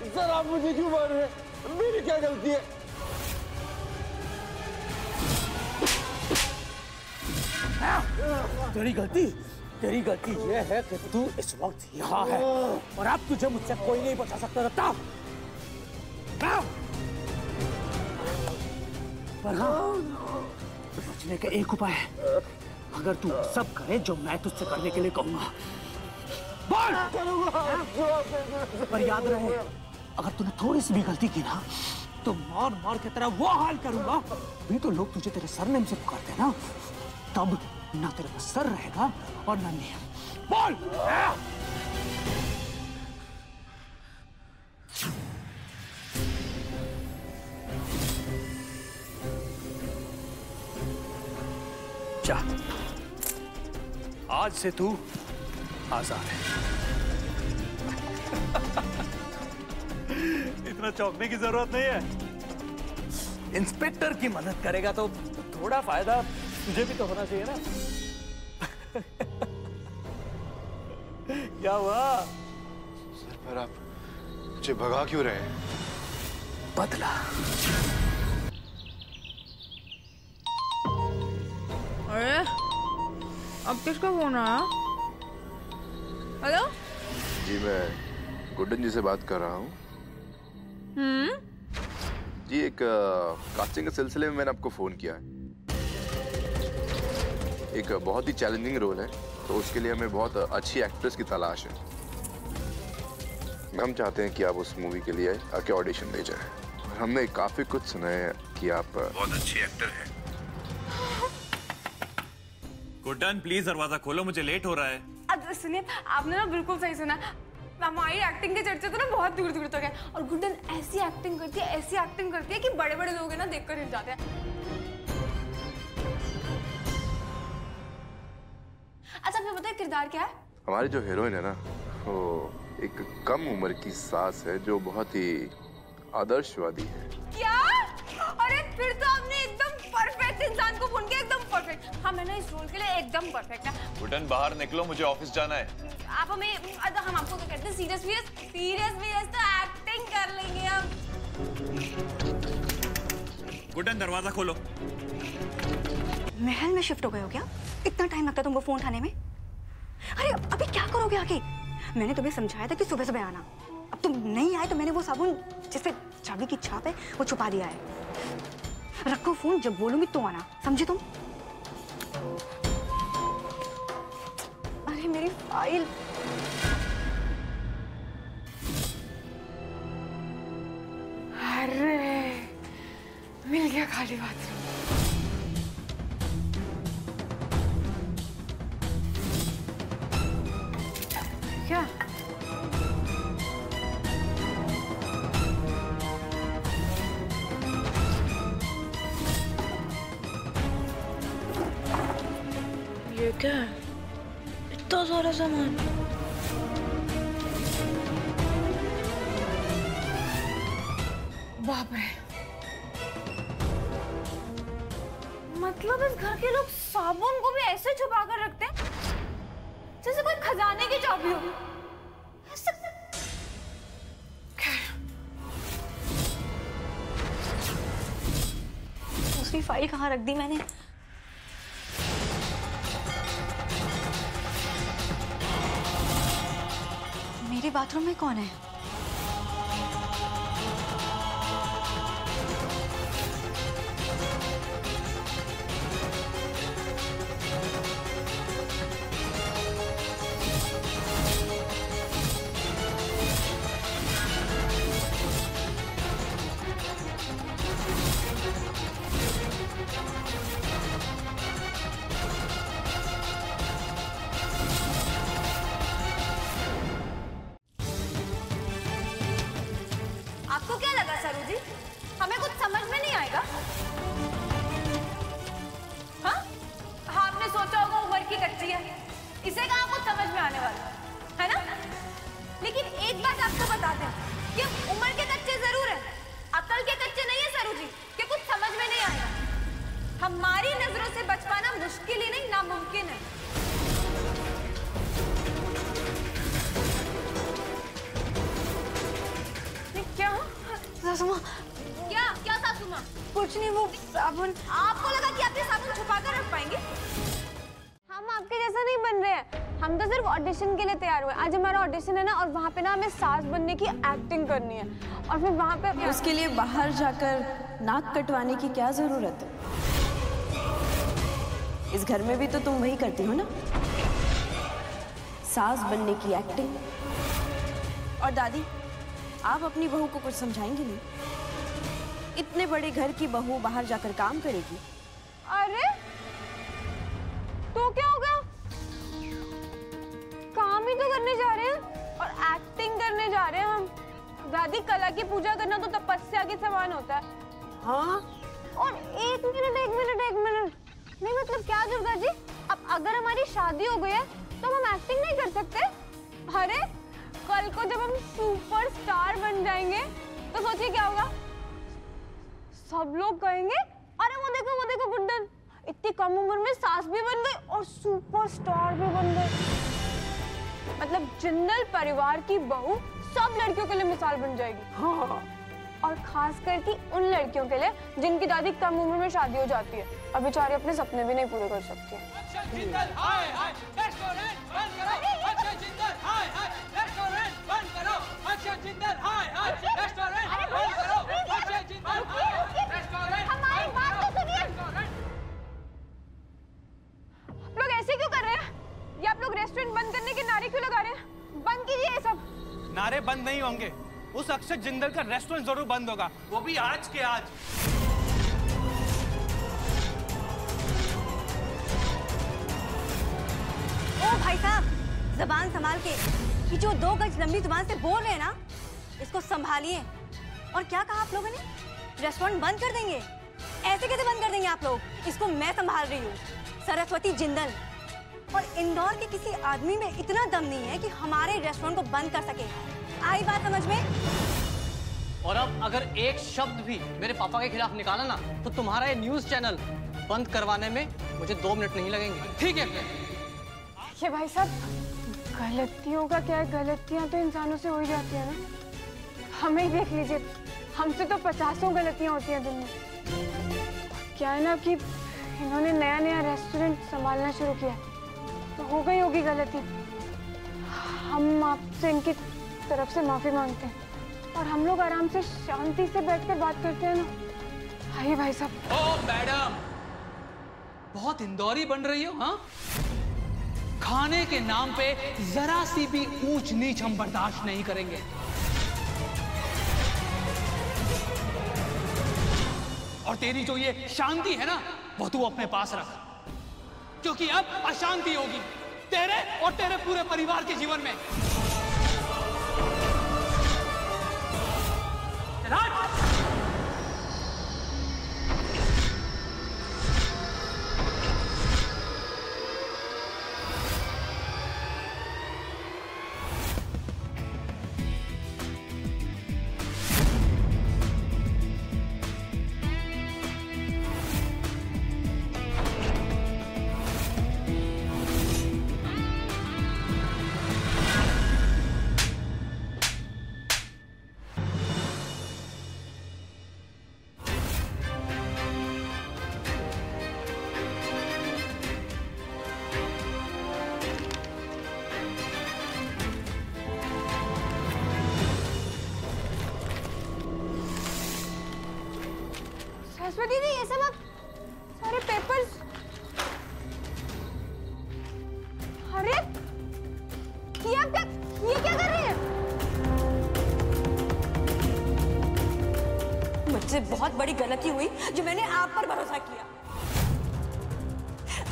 Sir आप मुझे क्यों मार रहे हैं? मेरी क्या गलती है? तेरी गलती ये है कि तू इस वक्त यहाँ है और अब तुझे मुझसे कोई नहीं बचा सकता रत्ता। पर हाँ, बचने का एक उपाय है। अगर तू सब करे जो मैं तुझसे करने के लिए कहूंगा। बोल! पर याद रहे, अगर तूने थोड़ी सी भी गलती की ना तो मार मार के तेरा वो हाल करूंगा। भी तो लोग तुझे तेरे सरनेम से पुकारते हैं ना, तब ना तेरे पास सर रहेगा और ना नियम। बोल! जा, आज से तू आजाद है। इतना चौंकने की जरूरत नहीं है। इंस्पेक्टर की मदद करेगा तो थोड़ा फायदा तुझे भी तो होना चाहिए ना। क्या हुआ? सर पर आप मुझे भगा क्यों रहे हैं? बदला। अरे अब किसका फोन आया? हेलो जी मैं गुड्डन जी से बात कर रहा हूँ। जी एक कास्टिंग के सिलसिले में मैंने आपको फोन किया है। एक बहुत ही चैलेंजिंग रोल है तो उसके लिए हमें बहुत अच्छी एक्ट्रेस की तलाश है। हम चाहते हैं कि आप उस मूवी के लिए आके ऑडिशन दे जाए। हमने काफी कुछ सुना है कि आप बहुत अच्छी एक्टर हैं। गुड्डन प्लीज दरवाजा खोलो, मुझे लेट हो रहा है। अब सुनिए, आपने ना बिल्कुल सही सुना। हमारी एक्टिंग के चर्चे तो ना बहुत दूर दूर तक है और गुड्डन ऐसी एक्टिंग करती है कि बड़े बड़े लोग है ना देखकर हिल जाते हैं। अच्छा फिर बताइए किरदार क्या है? हमारी जो हीरोइन है ना वो एक कम उम्र की सास है जो बहुत ही आदर्शवादी है। क्या? अरे फिर तो आपने एकदम परफेक्ट इंसान को फोन किया, एकदम परफेक्ट। हाँ मैं ना इस रोल के लिए एकदम परफेक्ट है। गुड्डन बाहर निकलो, मुझे ऑफिस जाना है। आप हमें, हम आपको क्या कहते हैं, सीरियस तो एक्टिंग कर लेंगे हम। गुड्डन दरवाजा खोलो। महल में शिफ्ट हो गए हो क्या? इतना टाइम लगता तुमको फोन उठाने में? अरे अभी क्या करोगे आगे? मैंने तुम्हें समझाया था कि सुबह सुबह आना। अब तुम नहीं आए तो मैंने वो साबुन जिसपे चाबी की छाप है वो छुपा दिया है। रखो फोन, जब बोलूंगी तो आना, समझे तुम? अरे मेरी फाइल। अरे मिल गया खाली बाथरूम। क्या? ये क्या है? इतना सारा सामान। बाप रे, मतलब इस घर के लोग साबुन को भी ऐसे छुपा कर रखते हैं जैसे कोई खजाने की चाबी हो। दूसरी फाइल कहाँ रख दी मैंने? मेरे बाथरूम में कौन है? आपको क्या लगा सरू जी, हमें कुछ समझ में नहीं आएगा? हाँ, आपने सोचा होगा उम्र की कच्ची है, इसे कहाँ कुछ समझ में आने वाला है ना? लेकिन एक बात आपको बता दें कि उम्र के कच्चे जरूर है, अकल के कच्चे नहीं है सरू जी, कि कुछ समझ में नहीं आएगा। हमारी नजरों से बच पाना मुश्किल ही नहीं नामुमकिन है। क्या सासू माँ? क्या सासू माँ? कुछ नहीं, वो साबुन। आपको लगा कि आप ये साबुन छुपा कर रख पाएंगे? हम आपके जैसा नहीं बन रहे हैं, हम तो सिर्फ ऑडिशन के लिए तैयार हुए। आज हमारा ऑडिशन है ना, और वहाँ पे ना हमें सास बनने की एक्टिंग करनी है, और फिर वहाँ पे उसके लिए बाहर जाकर नाक कटवाने की क्या जरूरत है? इस घर में भी तो तुम वही करती हो ना, सास बनने की एक्टिंग। और दादी, आप अपनी बहू को कुछ समझाएंगे नहीं? इतने बड़े घर की बहू बाहर जाकर काम करेगी? अरे तो क्या होगा, काम ही तो करने जा रहे हैं और एक्टिंग करने जा रहे हैं हम। दादी, कला की पूजा करना तो तपस्या के समान होता है। हाँ, और एक मिनट नहीं, मतलब क्या दुर्गा जी, अब अगर हमारी शादी हो गई है तो हम एक्टिंग नहीं कर सकते? अरे कल को जब हम सुपरस्टार बन जाएंगे तो सोचिए क्या होगा। सब लोग कहेंगे, अरे वो देखो गुड्डन इतनी कम उम्र में सास भी बन गई और सुपरस्टार भी बन गई। मतलब जिंदल परिवार की बहू सब लड़कियों के लिए मिसाल बन जाएगी। हाँ, और खासकर कि उन लड़कियों के लिए जिनकी दादी कम उम्र में शादी हो जाती है और बेचारी अपने सपने भी नहीं पूरे कर सकती है। आप लोग ऐसे क्यों कर रहे हैं? ये आप लोग रेस्टोरेंट बंद करने के नारे क्यों लगा रहे हैं? बंद कीजिए ये सब। नारे बंद नहीं होंगे, उस अक्षय जिंदल का रेस्टोरेंट जरूर बंद होगा, वो भी आज के आज। ओ भाई साहब, जबान संभाल के, कि जो 2 गज लंबी जुबान से बोल रहे हैं ना, इसको संभालिए। और क्या कहा आप लोगों ने? रेस्टोरेंट बंद कर देंगे? ऐसे कैसे बंद कर देंगे आप लोग? इसको मैं संभाल रही हूँ, सरस्वती जिंदल। और इंदौर के किसी आदमी में इतना दम नहीं है कि हमारे रेस्टोरेंट को बंद कर सके। आई बात समझ में? और अब अगर एक शब्द भी मेरे पापा के खिलाफ निकाला ना, तो तुम्हारा ये न्यूज़ चैनल बंद करवाने में मुझे 2 मिनट नहीं लगेंगे, ठीक है? ये भाई साहब, गलतियों का क्या है, गलतियां तो इंसानों से हो ही जाती है ना। हमें ही देख लीजिए, हमसे तो 50 गलतियां होती हैं दिन में। क्या है ना कि इन्होंने नया रेस्टोरेंट संभालना शुरू किया, तो हो गई होगी गलती। हम आपसे इनकी तरफ से माफी मांगते हैं और हम लोग आराम से शांति से बैठकर बात करते हैं ना। आइए भाई साहब। ओ मैडम, बहुत इंदौरी बन रही हो, हाँ? खाने के नाम पे जरा सी भी ऊंच नीच हम बर्दाश्त नहीं करेंगे। और तेरी जो ये शांति है ना, वो तू अपने पास रख, क्योंकि अब अशांति होगी तेरे और तेरे पूरे परिवार के जीवन में। सरस्वती जी, ये सब आप सारे पेपर्स, अरे ये क्या कर रही हैं? मुझसे बहुत बड़ी गलती हुई जो मैंने आप पर भरोसा किया।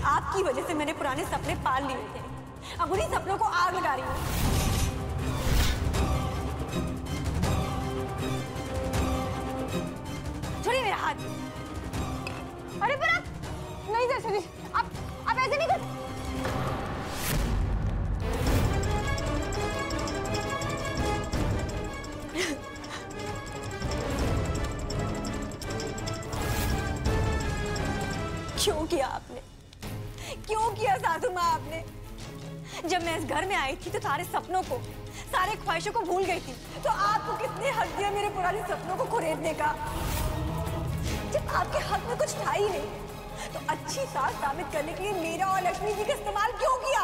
आपकी वजह से मैंने पुराने सपने पाल लिए थे, अब उन्हीं सपनों को आग लगा रही हूँ। छोड़िए मेरा हाथ। अरे पर आप नहीं सरस्वती, आप ऐसे नहीं कर। क्यों किया आपने? क्यों किया सासू माँ आपने? जब मैं इस घर में आई थी तो सारे सपनों को, सारे ख्वाहिशों को भूल गई थी, तो आपको किसने हक दिया मेरे पुराने सपनों को कुरेदने का? जब आपके हक में कुछ था ही नहीं तो अच्छी सास साबित करने के लिए मेरा और लक्ष्मी जी का इस्तेमाल क्यों किया?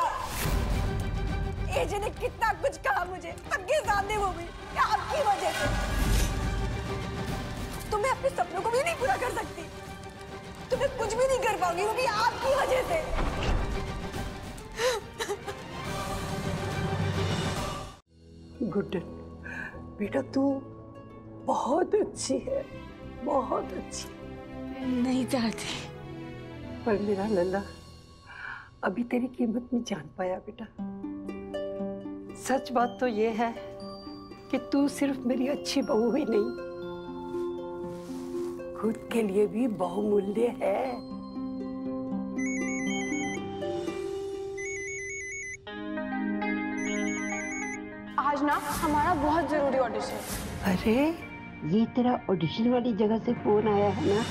एजे ने कितना कुछ कहा मुझे, सबके सामने, वो भी आपकी वजह से। तो मैं अपने सपनों को भी नहीं पूरा कर सकती, तो मैं कुछ भी नहीं कर पाऊंगी, वो भी आपकी वजह से। गुड्डन, बेटा तू बहुत अच्छी है, बहुत अच्छी। नहीं चाहती। पर मेरा लल्ला अभी तेरी कीमत नहीं जान पाया बेटा। सच बात तो ये है कि तू सिर्फ मेरी अच्छी बहू ही नहीं, खुद के लिए भी बहुमूल्य है। आज ना हमारा बहुत जरूरी ऑडिशन। अरे ये तेरा ऑडिशन वाली जगह से फोन आया है ना?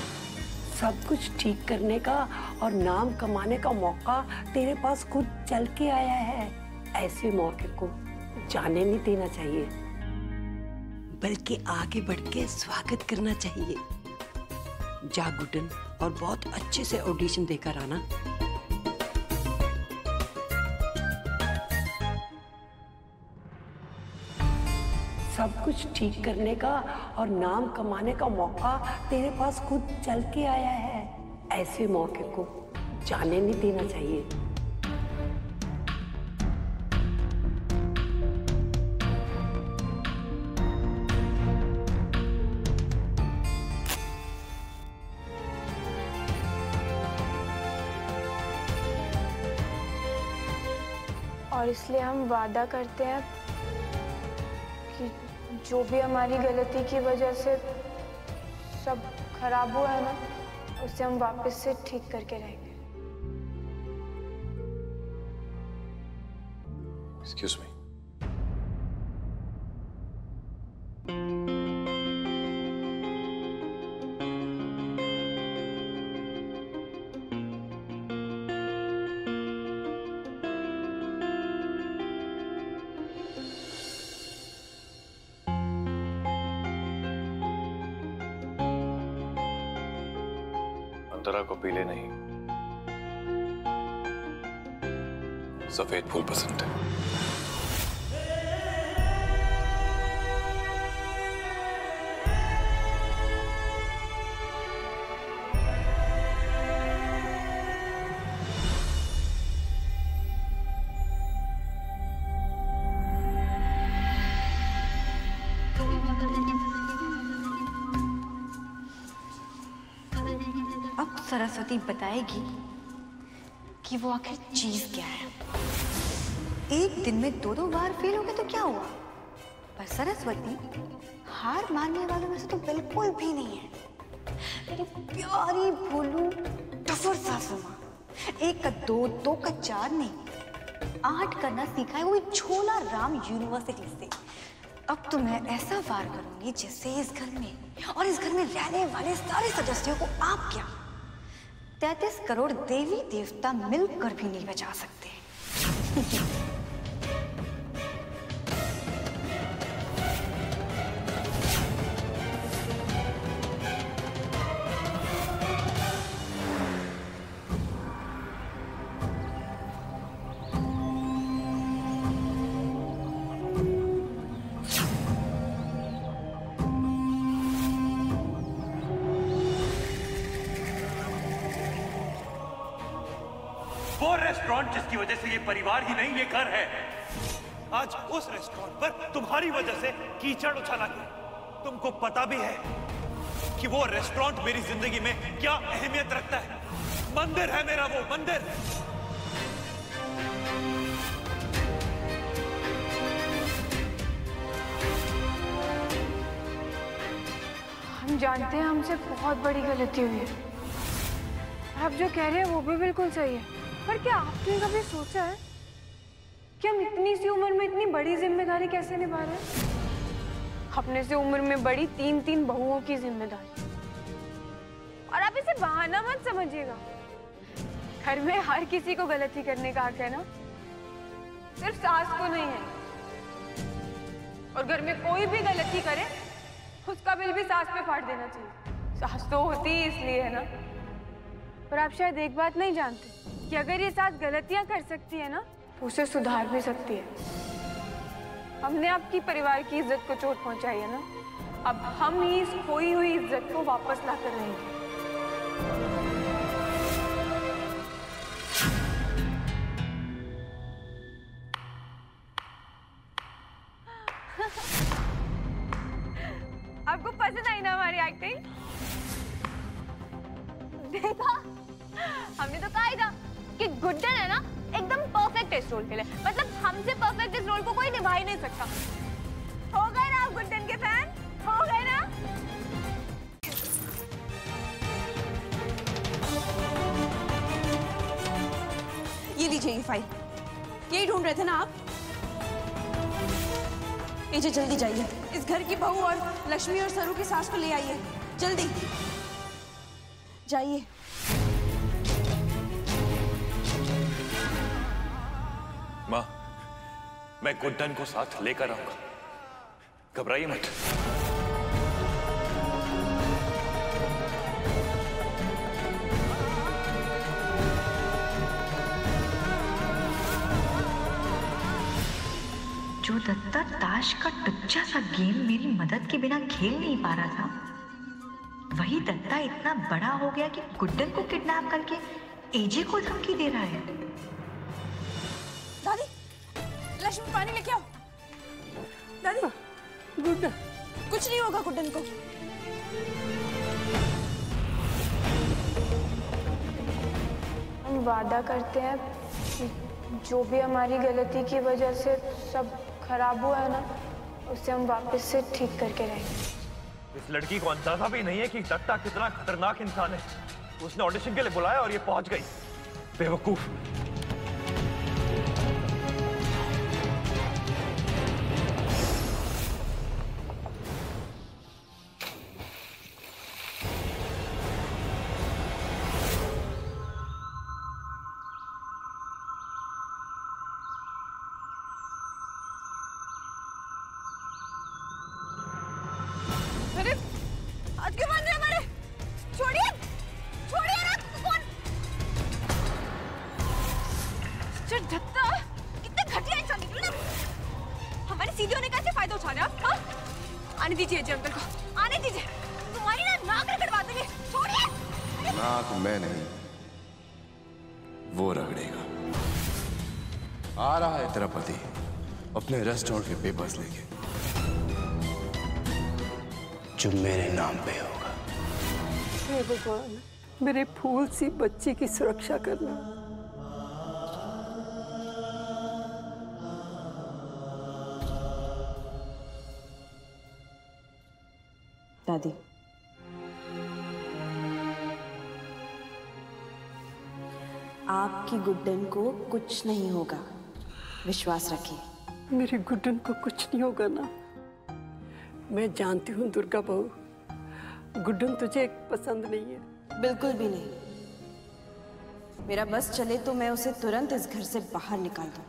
सब कुछ ठीक करने का और नाम कमाने का मौका तेरे पास खुद चल के आया है। ऐसे मौके को जाने नहीं देना चाहिए, बल्कि आगे बढ़ के स्वागत करना चाहिए। जा गुड्डन, और बहुत अच्छे से ऑडिशन देकर आना। सब कुछ ठीक करने का और नाम कमाने का मौका तेरे पास खुद चल के आया है। ऐसे मौके को जाने नहीं देना चाहिए। और इसलिए हम वादा करते हैं कि जो भी हमारी गलती की वजह से सब खराब हुआ है ना, उसे हम वापस से ठीक करके रहेंगे। Excuse me. अंतरा को पीले नहीं, सफेद फूल पसंद है। अब सरस्वती बताएगी कि वो आखिर चीज क्या है। एक दिन में 2-2 बार फेल हो गए तो क्या हुआ? पर सरस्वती हार मानने वालों में से तो बिल्कुल भी नहीं है। मेरी प्यारी भोलू टफर सासू माँ, 1 का 2, 2 का 4 नहीं, 8 करना सीखा है, वो भी झोला राम यूनिवर्सिटी से। अब तो मैं ऐसा वार करूंगी जिससे इस घर में और इस घर में रहने वाले सारे सदस्यों को आप क्या 33 करोड़ देवी देवता मिलकर भी नहीं बचा सकते। वो रेस्टोरेंट जिसकी वजह से ये परिवार ही नहीं, ये घर है। आज उस रेस्टोरेंट पर तुम्हारी वजह से कीचड़ उछाला गया। तुमको पता भी है कि वो रेस्टोरेंट मेरी जिंदगी में क्या अहमियत रखता है। मंदिर है मेरा वो मंदिर। हम जानते हैं हमसे बहुत बड़ी गलती हुई है। आप जो कह रहे हैं वो भी बिल्कुल सही है, पर क्या आपने कभी सोचा है कि हम इतनी सी उम्र में इतनी बड़ी जिम्मेदारी कैसे निभा रहे हैं? अपने से उम्र में बड़ी 3-3 बहुओं की जिम्मेदारी। और आप इसे बहाना मत समझिएगा। घर में हर किसी को गलती करने का हक है ना, सिर्फ सास को नहीं है। और घर में कोई भी गलती करे उसका बिल भी सास पे फाड़ देना चाहिए। सास तो होती ही इसलिए है ना। पर आप शायद एक बात नहीं जानते कि अगर ये सास गलतियां कर सकती है ना तो उसे सुधार भी सकती है। हमने आपकी परिवार की इज्जत को चोट पहुंचाई है ना, अब हम ही इस खोई हुई इज्जत को वापस ला कर रहेंगे। आपको पसंद आई ना हमारी एक्टिंग? देखा, हमने तो कहा ही था कि गुड्डन है ना एकदम परफेक्ट इस रोल के लिए। मतलब हमसे परफेक्ट इस रोल को कोई निभा ही नहीं सकता। हो गए ना आप गुड्डन के फैन? हो गए ना? ये लीजिए ये फाइल। यही ढूंढ रहे थे ना आप? एजे जल्दी जाइए, इस घर की बहू और लक्ष्मी और सरू की सास को ले आइए, जल्दी जाइए। माँ, मैं गुड्डन को साथ लेकर आऊंगा, घबराइए मत। जो दत्ता ताश का टुच्चा सा गेम मेरी मदद के बिना खेल नहीं पा रहा था, वही दत्ता इतना बड़ा हो गया कि गुड्डन को किडनैप करके एजे को धमकी दे रहा है। दादी, लक्ष्मी पानी लेके आओ। दादी, गुड्डन कुछ नहीं होगा गुड्डन को। हम वादा करते हैं कि जो भी हमारी गलती की वजह से सब खराब हुआ है ना, उसे हम वापस से ठीक करके रहेंगे। इस लड़की को अंदाजा भी नहीं है कि दत्ता कितना खतरनाक इंसान है। उसने ऑडिशन के लिए बुलाया और ये पहुंच गई। बेवकूफ। आने दीजिए अंकल को, आने दीजिए। तुम्हारी ना नाक रगड़वा देंगे, छोड़िए। नाक मैं नहीं, वो रगड़ेगा। आ रहा है तेरा पति अपने रेस्टोरेंट के पेपर्स लेके, जो मेरे नाम पे होगा। हे भगवान, मेरे फूल सी बच्ची की सुरक्षा करना। दादी, आपकी गुड्डन को कुछ नहीं होगा, विश्वास रखिए। मेरी गुड्डन को कुछ नहीं होगा ना। मैं जानती हूँ दुर्गा बहू, गुड्डन तुझे पसंद नहीं है। बिल्कुल भी नहीं। मेरा बस चले तो मैं उसे तुरंत इस घर से बाहर निकाल दूं।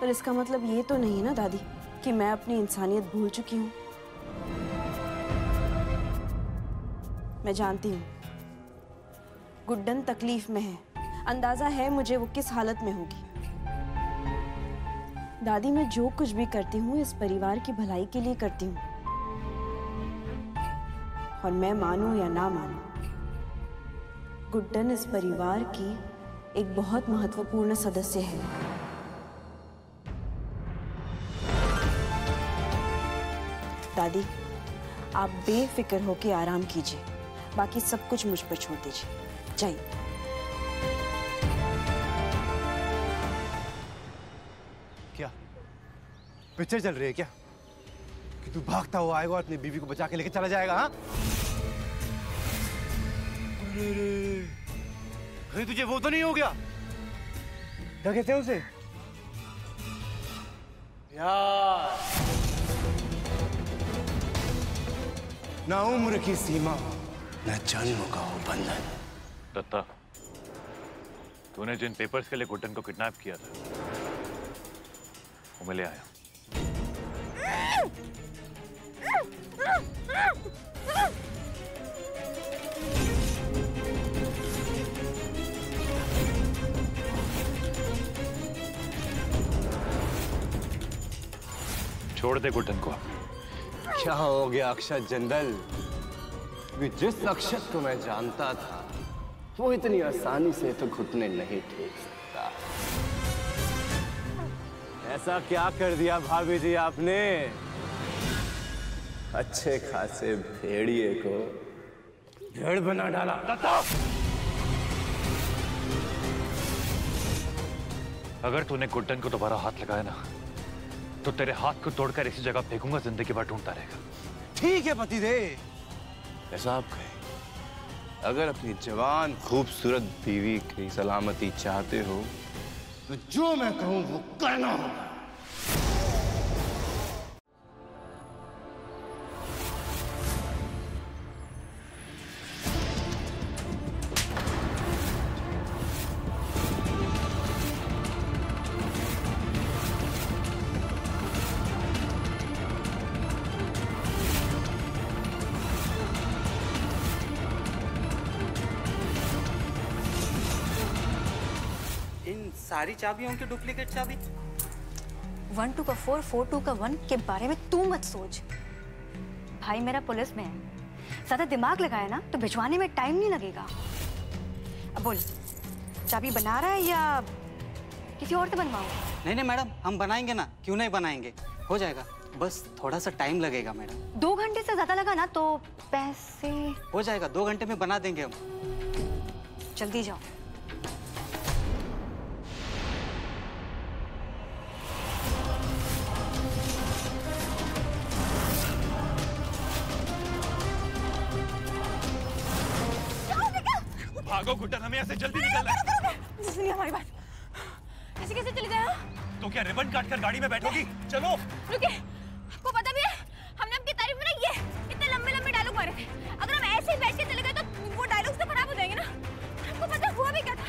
पर इसका मतलब ये तो नहीं है ना दादी कि मैं अपनी इंसानियत भूल चुकी हूं। मैं जानती हूं गुड्डन तकलीफ में है, अंदाजा है मुझे वो किस हालत में होगी। दादी, मैं जो कुछ भी करती हूँ इस परिवार की भलाई के लिए करती हूँ, और मैं मानूं या ना मानूं, गुड्डन इस परिवार की एक बहुत महत्वपूर्ण सदस्य है। दादी, आप बेफिक्र होकर आराम कीजिए, बाकी सब कुछ मुझ पर छोड़ दीजिए। जाइए। क्या पिक्चर चल रही है क्या कि तू भागता हुआ आएगा और अपनी बीवी को बचा के लेके चला जाएगा? हाँ, अरे तुझे वो तो नहीं हो गया? क्या कहते हैं उसे? यार, ना उम्र की सीमा न जन्म का हो बंधन। दत्ता, तूने जिन पेपर्स के लिए गुड्डन को किडनैप किया था वो मैं ले आया। छोड़ दे गुड्डन को। क्या हो गया अक्षत जंदल? जिस अक्षत को मैं जानता था वो इतनी आसानी से तो घुटने नहीं टेक सकता। ऐसा क्या कर दिया भाभी जी आपने? अच्छे खासे भेड़िए को भेड़ बना डाला। अगर तूने गुड्डन को दोबारा हाथ लगाया ना तो तेरे हाथ को तोड़कर इसी जगह फेंकूंगा, जिंदगी भर ढूंढता रहेगा। ठीक है पतिदेव, ऐसा आप कहें। अगर अपनी जवान खूबसूरत बीवी की सलामती चाहते हो तो जो मैं कहूं वो करना होगा। सारी चाबियों की डुप्लीकेट चाबी। 1 2 का 4 4 2 का 1 के बारे में तू मत सोच। भाई मेरा पुलिस में है, ज्यादा दिमाग लगाया ना तो भिजवाने में टाइम नहीं लगेगा। अब बोल, चाबी बना रहा है या किसी और से बनवाऊं? नहीं नहीं मैडम, हम बनाएंगे ना, क्यों नहीं बनाएंगे, हो जाएगा, बस थोड़ा सा टाइम लगेगा मैडम। 2 घंटे से ज्यादा लगा ना तो पैसे? हो जाएगा, 2 घंटे में बना देंगे हम। जल्दी जाओ। भागो गुड्डन, हमें ऐसे जल्दी निकलना है। सुनिए हमारी बात, ऐसे कैसे चले जाए? तो क्या रिबन काटकर गाड़ी में बैठोगी? चलो। रुकिए, आपको पता भी है हमने आपकी तारीफ में ना ये इतने लंबे लंबे डायलॉग मारे थे। अगर हम ऐसे ही बैठ के चले गए तो वो डायलॉग्स तो खराब हो जाएंगे ना। आपको पता हुआ भी क्या था?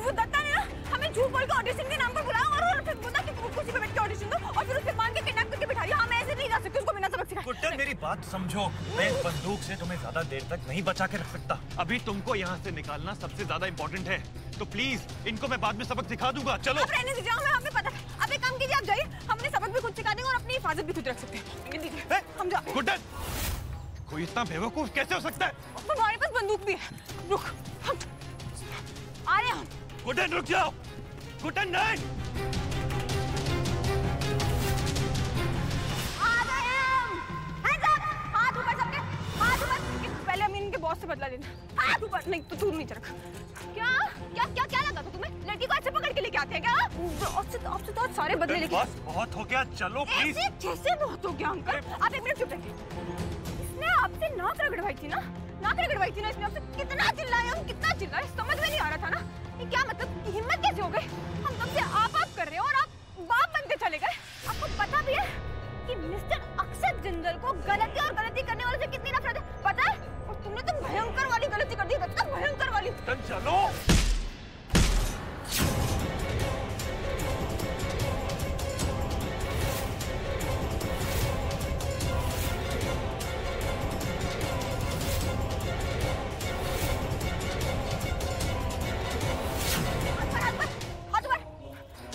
वो दत्ता ने ना हमें झूठ बोल के ऑडिशन के नाम पर बुलाया और फिर बोला कि कुर्सी पे बैठ के ऑडिशन दो और फिर उसके मान के किडनैप करके बिठा दिया। हम ऐसे नहीं जा सकते, उसको बिना सबक सिखाए। गुड्डन मेरी बात समझो, मैं इस बंदूक से तुम्हें ज्यादा देर तक नहीं बचा के रख सकता। अभी तुमको यहाँ से निकालना सबसे ज्यादा इम्पोर्टेंट है, तो प्लीज इनको मैं बाद में सबक सिखा दूंगा। चलो। आप रहने दीजिए, हमें पता है। आप एक काम कीजिए, आप जाइए, हम उन्हें सबक भी खुद सिखा देंगे और अपनी हिफाजत भी खुद रख सकते हैं। हम जा। गुड्डन, कोई इतना बेवकूफ कैसे हो सकता है? हमारे पास बंदूक भी है। रुक, हम आ रहे हैं। गुड्डन रुक जाओ। गुड्डन नहीं। हाथ ऊपर सबके, हाथ ऊपर। पहले हम इनके बॉस से बदला लेना। हाथ ऊपर। नहीं तो तू नहीं चरख। क्या क्या क्या क्या लगा था तुम्हें? लड़की को ऐसे पकड़ के लेके आते हैं क्या? आपसे तो सारे बदले लेके। बस बहुत हो गया, चलो प्लीज। कैसे बहुत हो गया अंकल? आप एक मिनट चुप रहिए। इसने आपसे नाक रगड़वाई थी ना, नाक रगड़वाई थी ना इसने आपसे। कितना चिल्लाए हम, कितना चिल्लाए, समझ में नहीं आ रहा था ना। ये क्या मतलब, हिम्मत कैसे हो गई? हम तब से आप कर रहे हो और आप बाप बनते चले गए। आपको पता भी है कि मिस्टर अक्षत जिंदल को गलती और गलती करने वाले से कितनी नफरत है, पता है? और तुमने तो भयंकर वाली गलती कर दी, भयंकर वाली। चलो।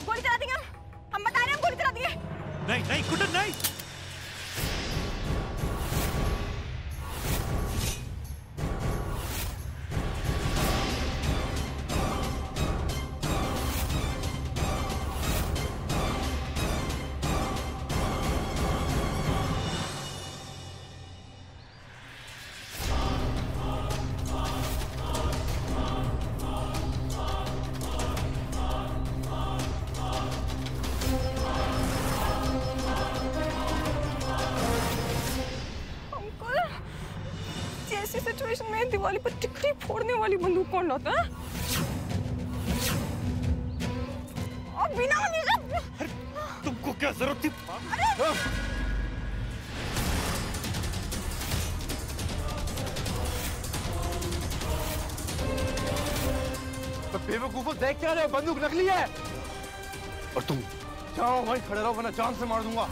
गोली चला देंगे हम बता रहे हैं, हम गोली चला देंगे। नहीं नहीं गुड्डन नहीं। ऐसी सिचुएशन में दिवाली पर टिकड़ी फोड़ने वाली बंदूक कौन लाता है? और बिना तुमको क्या जरूरत थी? बेवकूफों, देख क्या रहे हो? बंदूक नकली है। और तुम जाओ वहीं खड़े रहो वरना जान से मार दूंगा।